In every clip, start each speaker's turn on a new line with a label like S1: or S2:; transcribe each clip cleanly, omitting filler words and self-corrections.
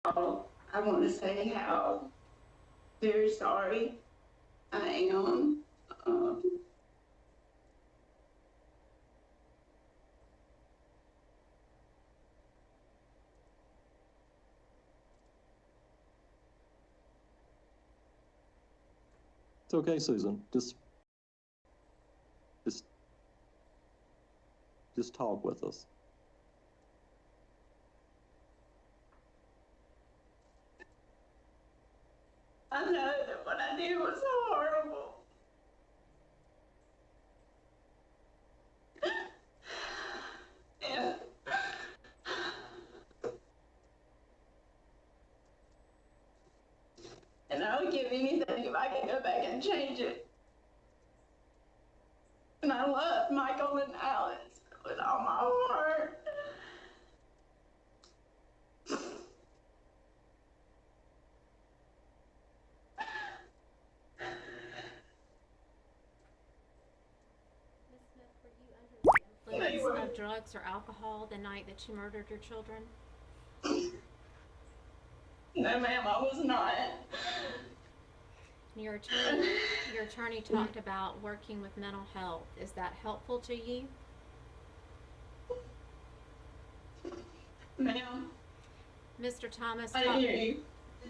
S1: I want to say how very sorry I am. Um,
S2: It's okay, Susan. Just, just talk with us.
S1: I know that what I did was horrible. And, and I would give anything if I could go back and change it. And I love Michael and Alice with all my heart.
S3: Were you under the influence of drugs or alcohol the night that you murdered your children?
S1: No, ma'am, I was not.
S3: Your attorney talked about working with mental health. Is that helpful to you?
S1: Ma'am,
S3: Mr. Thomas
S1: I hear you.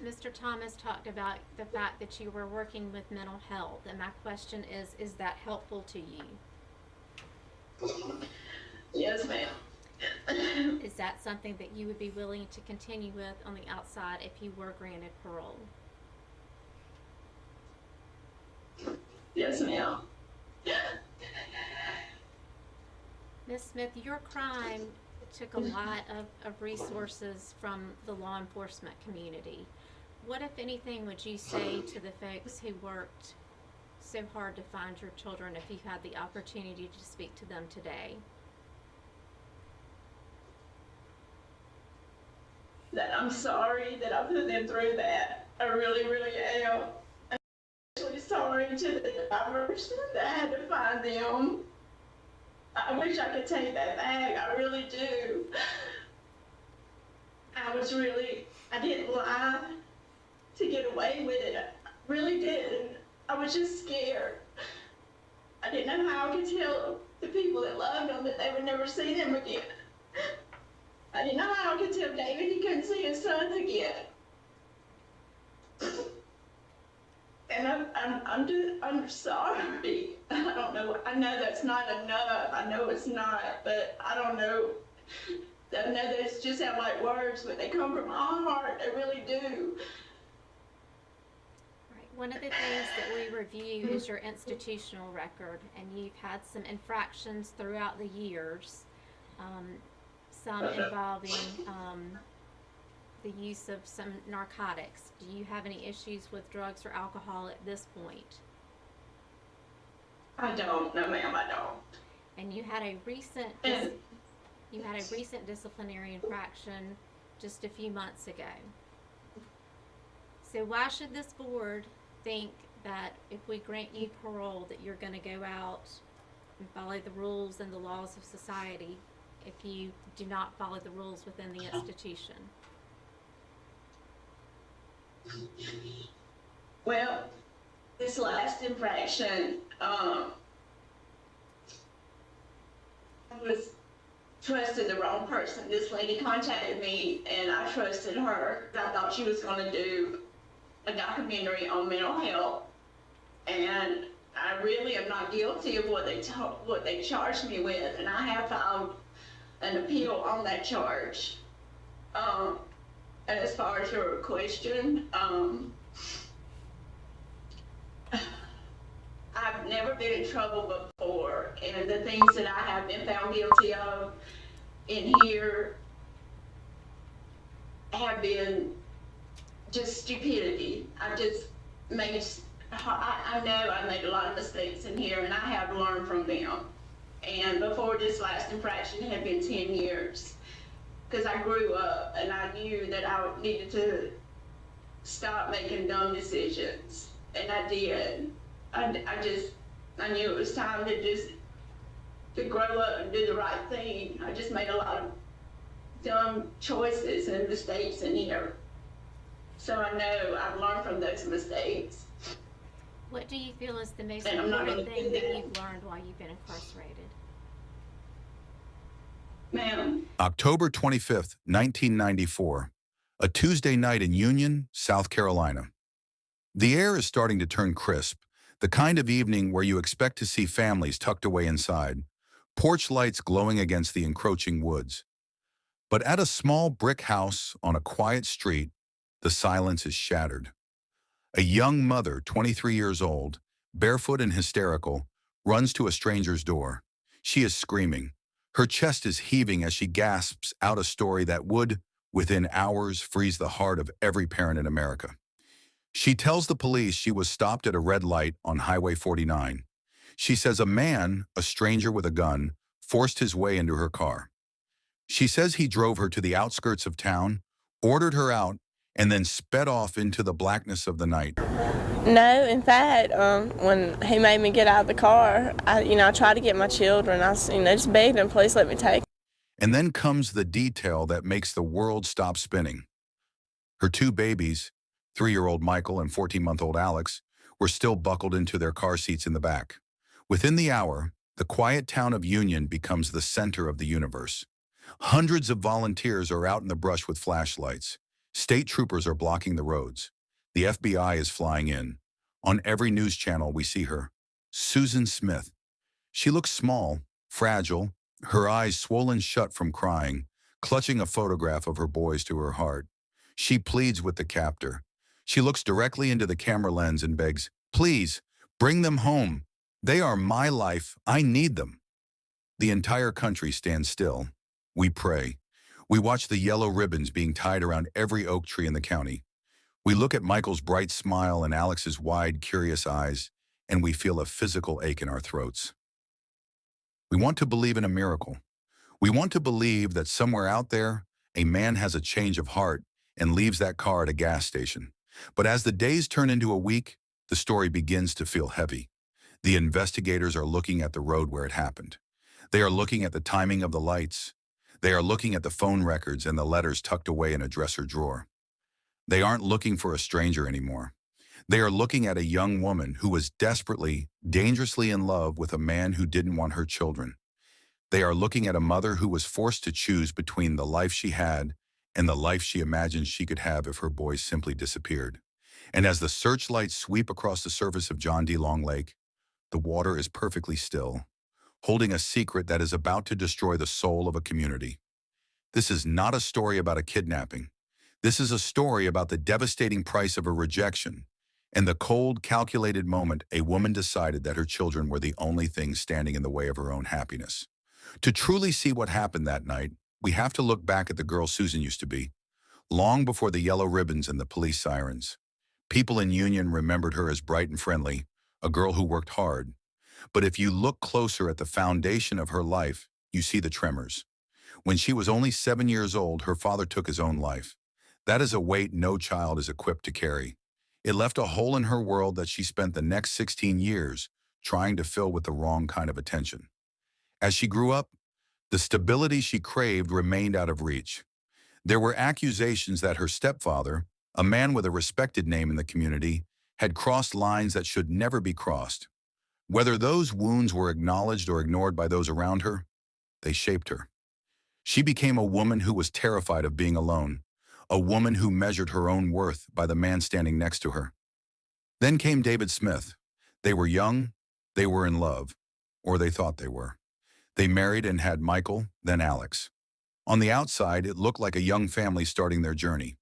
S3: Mr. Thomas talked about the fact that you were working with mental health, and my question is that helpful to you?
S1: Yes, ma'am.
S3: Is that something that you would be willing to continue with on the outside if you were granted parole?
S1: Yes, ma'am.
S3: Ms. Smith, your crime took a lot of resources from the law enforcement community. What, if anything, would you say to the folks who worked so hard to find your children if you had the opportunity to speak to them today?
S1: That I'm sorry that I put them through that. I really, really am. I'm actually sorry to the drivers that I had to find them. I wish I could take that back. I really do. I didn't lie to get away with it. I really didn't. I was just scared. I didn't know how I could tell the people that loved them that they would never see them again. I didn't know how I could tell David he couldn't see his son again. And I'm sorry. I don't know. I know that's not enough. I know it's not, but I don't know. I know those just sound like words, but they come from my heart. They really do.
S3: Right. One of the things that we review is your institutional record, and you've had some infractions throughout the years, some involving the use of some narcotics. Do you have any issues with drugs or alcohol at this point?
S1: I don't. No, ma'am, I don't.
S3: And you had a recent disciplinary infraction just a few months ago. So why should this board think that if we grant you parole that you're going to go out and follow the rules and the laws of society if you do not follow the rules within the institution?
S1: Well, this last infraction, I was trusted the wrong person. This lady contacted me, and I trusted her. I thought she was going to do a documentary on mental health, and I really am not guilty of what they charged me with, and I have filed an appeal on that charge. And as far as your question, I've never been in trouble before, and the things that I have been found guilty of in here have been just stupidity. I know I made a lot of mistakes in here, and I have learned from them. And before this last infraction had been 10 years, because I grew up and I knew that I needed to stop making dumb decisions, and I did. I knew it was time to grow up and do the right thing. I just made a lot of dumb choices and mistakes in here. So I know I've learned from those mistakes.
S3: What do you feel is the most
S1: And I'm not
S3: important
S1: gonna do
S3: thing that
S1: that.
S3: you've learned while you've been incarcerated?
S1: Ma'am,
S4: October 25th, 1994, a Tuesday night in Union, South Carolina. The air is starting to turn crisp, the kind of evening where you expect to see families tucked away inside, porch lights glowing against the encroaching woods. But at a small brick house on a quiet street, the silence is shattered. A young mother, 23 years old, barefoot and hysterical, runs to a stranger's door. She is screaming. Her chest is heaving as she gasps out a story that would, within hours, freeze the heart of every parent in America. She tells the police she was stopped at a red light on Highway 49. She says a man, a stranger with a gun, forced his way into her car. She says he drove her to the outskirts of town, ordered her out, and then sped off into the blackness of the night.
S5: No, in fact, when he made me get out of the car, I tried to get my children. Just begged him, please let me take.
S4: And then comes the detail that makes the world stop spinning. Her two babies, 3-year-old Michael and 14-month-old Alex, were still buckled into their car seats in the back. Within the hour, the quiet town of Union becomes the center of the universe. Hundreds of volunteers are out in the brush with flashlights. State troopers are blocking the roads. The FBI is flying in. On every news channel we see her. Susan Smith. She looks small, fragile, her eyes swollen shut from crying, clutching a photograph of her boys to her heart. She pleads with the captor. She looks directly into the camera lens and begs, "Please, bring them home. They are my life. I need them." The entire country stands still. We pray. We watch the yellow ribbons being tied around every oak tree in the county. We look at Michael's bright smile and Alex's wide, curious eyes, and we feel a physical ache in our throats. We want to believe in a miracle. We want to believe that somewhere out there, a man has a change of heart and leaves that car at a gas station. But as the days turn into a week, the story begins to feel heavy. The investigators are looking at the road where it happened. They are looking at the timing of the lights. They are looking at the phone records and the letters tucked away in a dresser drawer. They aren't looking for a stranger anymore. They are looking at a young woman who was desperately, dangerously in love with a man who didn't want her children. They are looking at a mother who was forced to choose between the life she had and the life she imagined she could have if her boys simply disappeared. And as the searchlights sweep across the surface of John D. Long Lake, the water is perfectly still, holding a secret that is about to destroy the soul of a community. This is not a story about a kidnapping. This is a story about the devastating price of a rejection and the cold, calculated moment a woman decided that her children were the only thing standing in the way of her own happiness. To truly see what happened that night, we have to look back at the girl Susan used to be, long before the yellow ribbons and the police sirens. People in Union remembered her as bright and friendly, a girl who worked hard. But if you look closer at the foundation of her life, you see the tremors. When she was only 7 years old, her father took his own life. That is a weight no child is equipped to carry. It left a hole in her world that she spent the next 16 years trying to fill with the wrong kind of attention. As she grew up, the stability she craved remained out of reach. There were accusations that her stepfather, a man with a respected name in the community, had crossed lines that should never be crossed. Whether those wounds were acknowledged or ignored by those around her, they shaped her. She became a woman who was terrified of being alone, a woman who measured her own worth by the man standing next to her. Then came David Smith. They were young, they were in love, or they thought they were. They married and had Michael, then Alex. On the outside, it looked like a young family starting their journey.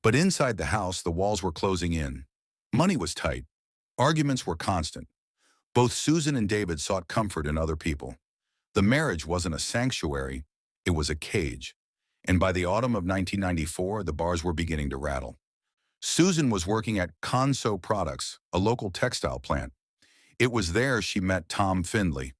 S4: But inside the house, the walls were closing in. Money was tight. Arguments were constant. Both Susan and David sought comfort in other people. The marriage wasn't a sanctuary, it was a cage. And by the autumn of 1994, the bars were beginning to rattle. Susan was working at Conso Products, a local textile plant. It was there she met Tom Findley.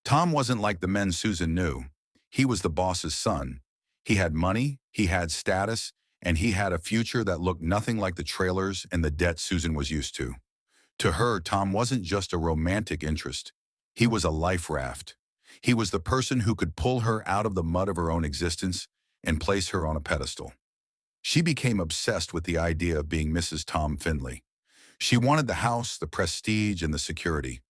S4: Tom wasn't like the men Susan knew. He was the boss's son. He had money, he had status, and he had a future that looked nothing like the trailers and the debt Susan was used to. To her, Tom wasn't just a romantic interest. He was a life raft. He was the person who could pull her out of the mud of her own existence and place her on a pedestal. She became obsessed with the idea of being Mrs. Tom Findlay. She wanted the house, the prestige, and the security.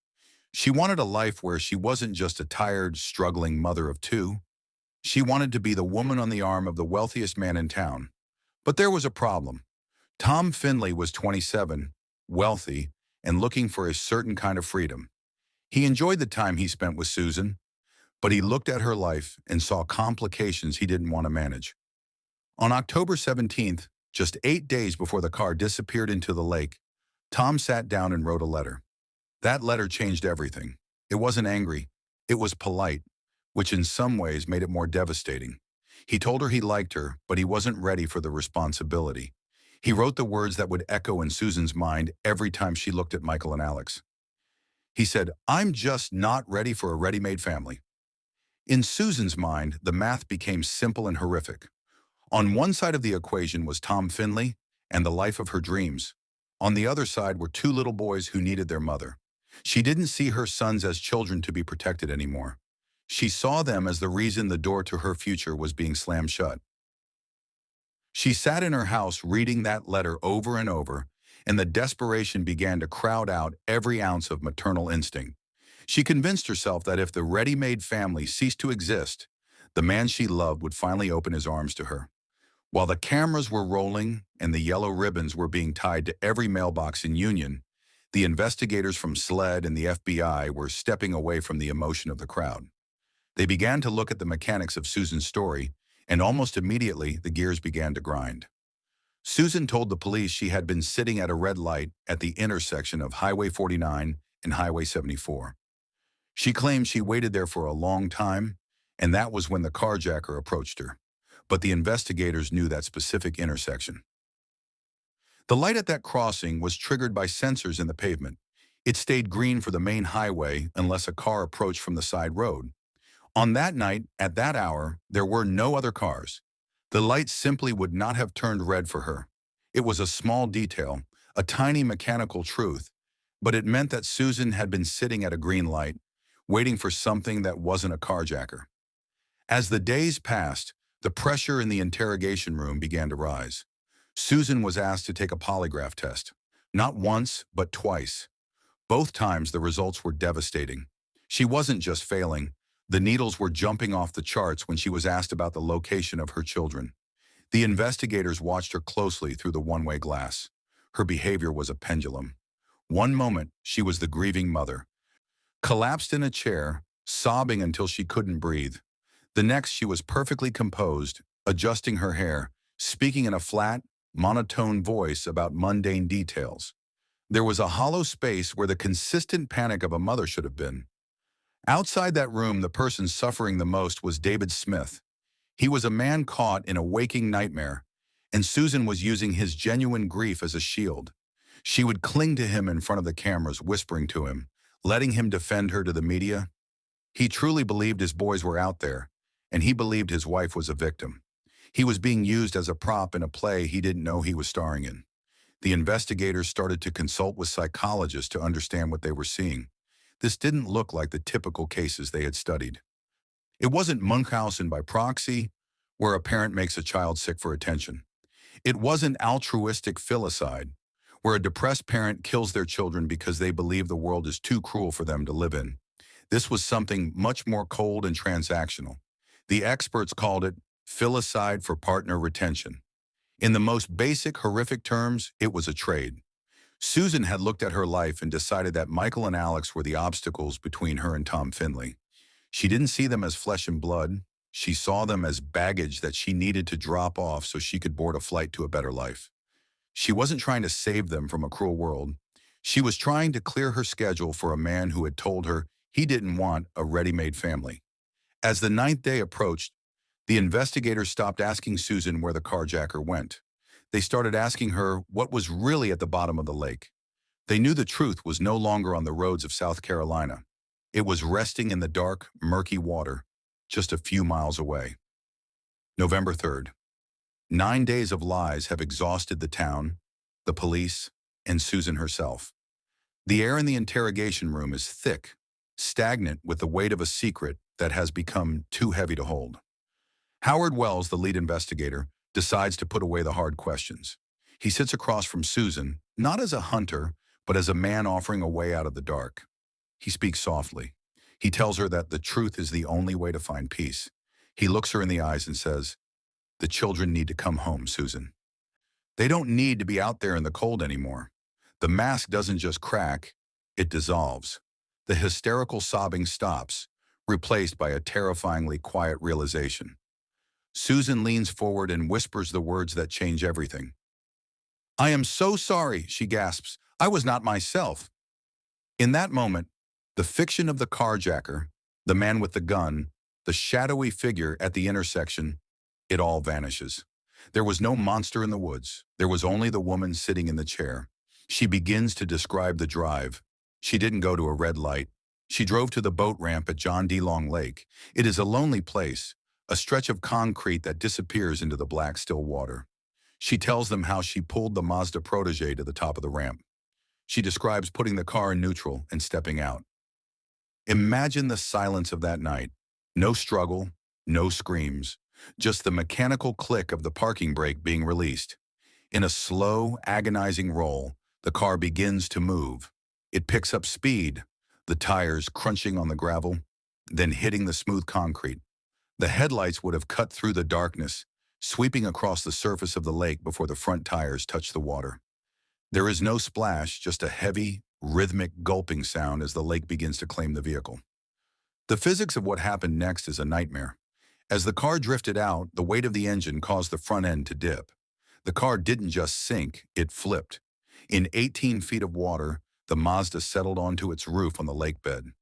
S4: She wanted a life where she wasn't just a tired, struggling mother of two. She wanted to be the woman on the arm of the wealthiest man in town. But there was a problem. Tom Findlay was 27, wealthy, and looking for a certain kind of freedom. He enjoyed the time he spent with Susan, but he looked at her life and saw complications he didn't want to manage. On October 17th, just 8 days before the car disappeared into the lake, Tom sat down and wrote a letter. That letter changed everything. It wasn't angry. It was polite, which in some ways made it more devastating. He told her he liked her, but he wasn't ready for the responsibility. He wrote the words that would echo in Susan's mind every time she looked at Michael and Alex. He said, "I'm just not ready for a ready-made family." In Susan's mind, the math became simple and horrific. On one side of the equation was Tom Findlay and the life of her dreams. On the other side were two little boys who needed their mother. She didn't see her sons as children to be protected anymore. She saw them as the reason the door to her future was being slammed shut. She sat in her house reading that letter over and over, and the desperation began to crowd out every ounce of maternal instinct. She convinced herself that if the ready-made family ceased to exist, the man she loved would finally open his arms to her. While the cameras were rolling and the yellow ribbons were being tied to every mailbox in Union, the investigators from SLED and the FBI were stepping away from the emotion of the crowd. They began to look at the mechanics of Susan's story, and almost immediately the gears began to grind. Susan told the police she had been sitting at a red light at the intersection of Highway 49 and Highway 74. She claimed she waited there for a long time, and that was when the carjacker approached her. But the investigators knew that specific intersection. The light at that crossing was triggered by sensors in the pavement. It stayed green for the main highway unless a car approached from the side road. On that night, at that hour, there were no other cars. The light simply would not have turned red for her. It was a small detail, a tiny mechanical truth, but it meant that Susan had been sitting at a green light, waiting for something that wasn't a carjacker. As the days passed, the pressure in the interrogation room began to rise. Susan was asked to take a polygraph test, not once, but twice. Both times the results were devastating. She wasn't just failing. The needles were jumping off the charts when she was asked about the location of her children. The investigators watched her closely through the one-way glass. Her behavior was a pendulum. One moment, she was the grieving mother, collapsed in a chair, sobbing until she couldn't breathe. The next, she was perfectly composed, adjusting her hair, speaking in a flat, monotone voice about mundane details. There was a hollow space where the consistent panic of a mother should have been. Outside that room, the person suffering the most was David Smith. He was a man caught in a waking nightmare, and Susan was using his genuine grief as a shield. She would cling to him in front of the cameras, whispering to him, letting him defend her to the media. He truly believed his boys were out there, and he believed his wife was a victim. He was being used as a prop in a play he didn't know he was starring in. The investigators started to consult with psychologists to understand what they were seeing. This didn't look like the typical cases they had studied. It wasn't Munchausen by proxy, where a parent makes a child sick for attention. It wasn't altruistic filicide, where a depressed parent kills their children because they believe the world is too cruel for them to live in. This was something much more cold and transactional. The experts called it filicide for partner retention. In the most basic, horrific terms, it was a trade. Susan had looked at her life and decided that Michael and Alex were the obstacles between her and Tom Findlay. She didn't see them as flesh and blood. She saw them as baggage that she needed to drop off so she could board a flight to a better life. She wasn't trying to save them from a cruel world. She was trying to clear her schedule for a man who had told her he didn't want a ready-made family. As the 9th day approached, the investigators stopped asking Susan where the carjacker went. They started asking her what was really at the bottom of the lake. They knew the truth was no longer on the roads of South Carolina. It was resting in the dark, murky water, just a few miles away. November 3rd. 9 days of lies have exhausted the town, the police, and Susan herself. The air in the interrogation room is thick, stagnant with the weight of a secret that has become too heavy to hold. Howard Wells, the lead investigator, decides to put away the hard questions. He sits across from Susan, not as a hunter, but as a man offering a way out of the dark. He speaks softly. He tells her that the truth is the only way to find peace. He looks her in the eyes and says, "The children need to come home, Susan. They don't need to be out there in the cold anymore." The mask doesn't just crack, it dissolves. The hysterical sobbing stops, replaced by a terrifyingly quiet realization. Susan leans forward and whispers the words that change everything. "I am so sorry," she gasps. "I was not myself." In that moment, the fiction of the carjacker, the man with the gun, the shadowy figure at the intersection, it all vanishes. There was no monster in the woods. There was only the woman sitting in the chair. She begins to describe the drive. She didn't go to a red light. She drove to the boat ramp at John D. Long Lake. It is a lonely place, a stretch of concrete that disappears into the black still water. She tells them how she pulled the Mazda Protege to the top of the ramp. She describes putting the car in neutral and stepping out. Imagine the silence of that night. No struggle, no screams, just the mechanical click of the parking brake being released. In a slow, agonizing roll, the car begins to move. It picks up speed, the tires crunching on the gravel, then hitting the smooth concrete. The headlights would have cut through the darkness, sweeping across the surface of the lake before the front tires touch the water. There is no splash, just a heavy, rhythmic gulping sound as the lake begins to claim the vehicle. The physics of what happened next is a nightmare. As the car drifted out, the weight of the engine caused the front end to dip. The car didn't just sink, it flipped. In 18 feet of water, the Mazda settled onto its roof on the lake bed.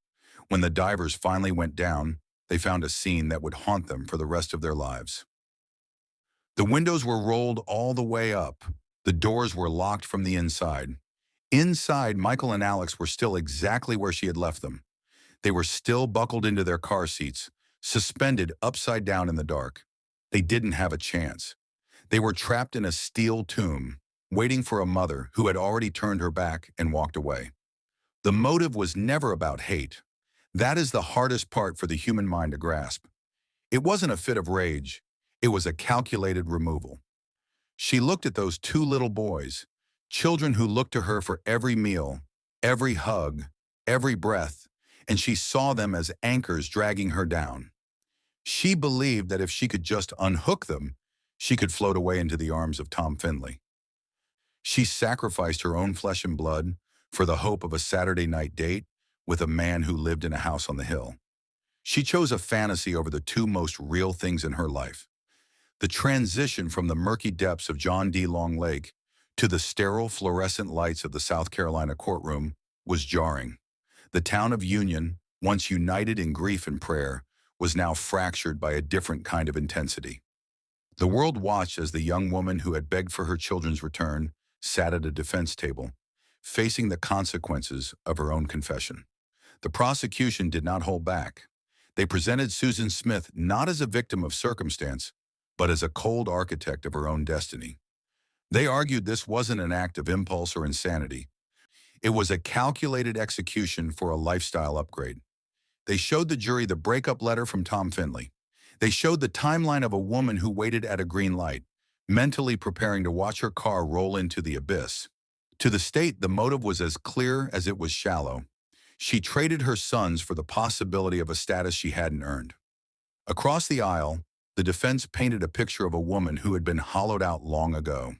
S4: When the divers finally went down, they found a scene that would haunt them for the rest of their lives. The windows were rolled all the way up. The doors were locked from the inside. Inside, Michael and Alex were still exactly where she had left them. They were still buckled into their car seats, suspended upside down in the dark. They didn't have a chance. They were trapped in a steel tomb, waiting for a mother who had already turned her back and walked away. The motive was never about hate. That is the hardest part for the human mind to grasp. It wasn't a fit of rage. It was a calculated removal. She looked at those two little boys, children who looked to her for every meal, every hug, every breath, and she saw them as anchors dragging her down. She believed that if she could just unhook them, she could float away into the arms of Tom Findlay. She sacrificed her own flesh and blood for the hope of a Saturday night date with a man who lived in a house on the hill. She chose a fantasy over the two most real things in her life. The transition from the murky depths of John D. Long Lake to the sterile fluorescent lights of the South Carolina courtroom was jarring. The town of Union, once united in grief and prayer, was now fractured by a different kind of intensity. The world watched as the young woman who had begged for her children's return sat at a defense table, facing the consequences of her own confession. The prosecution did not hold back. They presented Susan Smith not as a victim of circumstance, but as a cold architect of her own destiny. They argued this wasn't an act of impulse or insanity. It was a calculated execution for a lifestyle upgrade. They showed the jury the breakup letter from Tom Findlay. They showed the timeline of a woman who waited at a green light, mentally preparing to watch her car roll into the abyss. To the state, the motive was as clear as it was shallow. She traded her sons for the possibility of a status she hadn't earned. Across the aisle, the defense painted a picture of a woman who had been hollowed out long ago.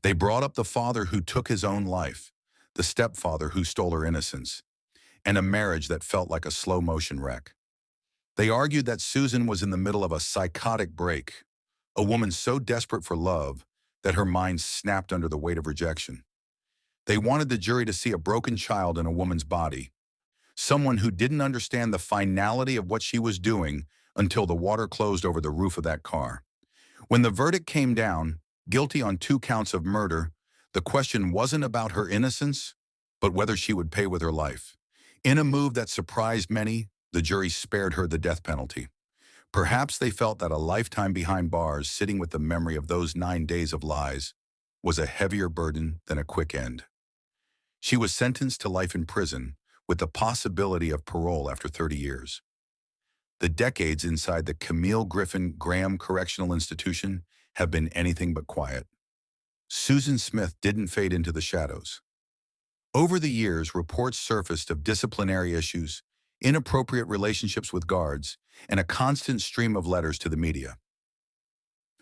S4: They brought up the father who took his own life, the stepfather who stole her innocence, and a marriage that felt like a slow-motion wreck. They argued that Susan was in the middle of a psychotic break, a woman so desperate for love that her mind snapped under the weight of rejection. They wanted the jury to see a broken child in a woman's body, someone who didn't understand the finality of what she was doing until the water closed over the roof of that car. When the verdict came down, guilty on 2 counts of murder, the question wasn't about her innocence, but whether she would pay with her life. In a move that surprised many, the jury spared her the death penalty. Perhaps they felt that a lifetime behind bars, sitting with the memory of those 9 days of lies, was a heavier burden than a quick end. She was sentenced to life in prison, with the possibility of parole after 30 years. The decades inside the Camille Griffin Graham Correctional Institution have been anything but quiet. Susan Smith didn't fade into the shadows. Over the years, reports surfaced of disciplinary issues, inappropriate relationships with guards, and a constant stream of letters to the media.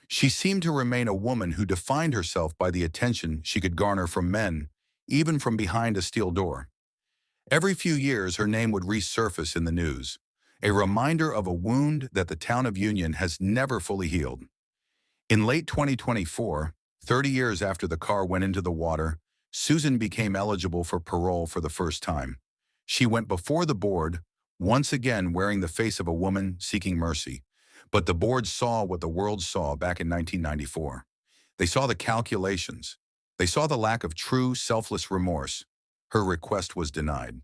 S4: She seemed to remain a woman who defined herself by the attention she could garner from men, even from behind a steel door. Every few years, her name would resurface in the news, a reminder of a wound that the town of Union has never fully healed. In late 2024, 30 years after the car went into the water, Susan became eligible for parole for the first time. She went before the board, once again wearing the face of a woman seeking mercy. But the board saw what the world saw back in 1994. They saw the calculations. They saw the lack of true, selfless remorse. Her request was denied.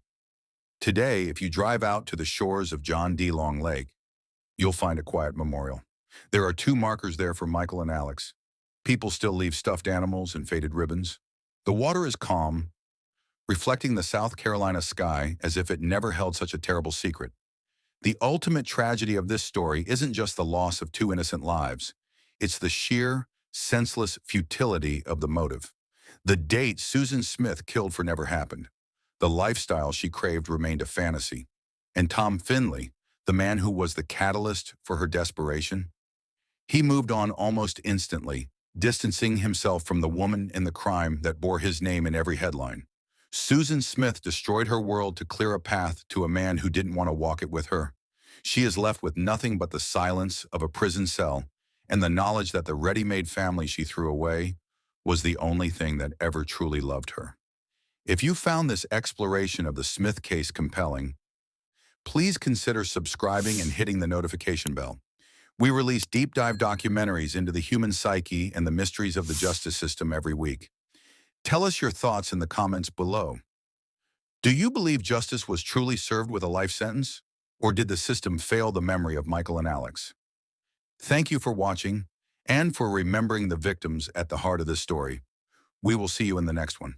S4: Today, if you drive out to the shores of John D. Long Lake, you'll find a quiet memorial. There are 2 markers there for Michael and Alex. People still leave stuffed animals and faded ribbons. The water is calm, reflecting the South Carolina sky as if it never held such a terrible secret. The ultimate tragedy of this story isn't just the loss of 2 innocent lives. It's the sheer, senseless futility of the motive. The date Susan Smith killed for never happened. The lifestyle she craved remained a fantasy. And Tom Finley, the man who was the catalyst for her desperation, he moved on almost instantly, distancing himself from the woman in the crime that bore his name in every headline. Susan Smith destroyed her world to clear a path to a man who didn't want to walk it with her. She is left with nothing but the silence of a prison cell and the knowledge that the ready-made family she threw away was the only thing that ever truly loved her. If you found this exploration of the Smith case compelling, please consider subscribing and hitting the notification bell. We release deep dive documentaries into the human psyche and the mysteries of the justice system every week. Tell us your thoughts in the comments below. Do you believe justice was truly served with a life sentence? Or did the system fail the memory of Michael and Alex? Thank you for watching and for remembering the victims at the heart of this story. We will see you in the next one.